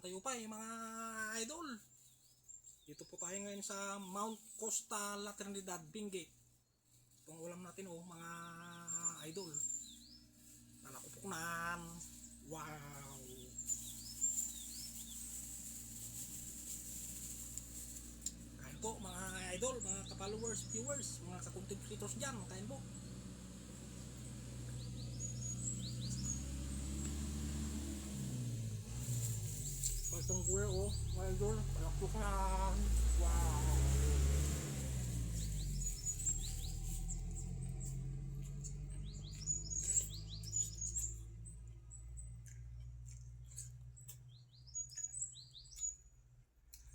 Tayupay mga idol. Dito po tayo ngayon sa Mount Costa La Trinidad, Benguet. Itong ulam natin mga idol. Nalakupunan. Wow. Kain po mga idol, mga ka-followers, viewers, mga ka-content creators dyan. Kain po. Itong kuya mga idol, palakpukan. Wow.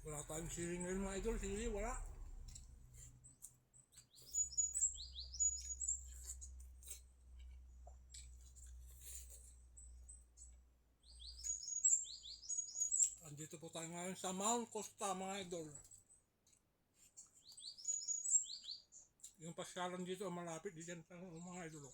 Wala tayong sili ngayon mga idol, sili wala. Andito po tayo ngayon sa Mount Costa mga idol. Yung pasyalan dito malapit dyan mga idol.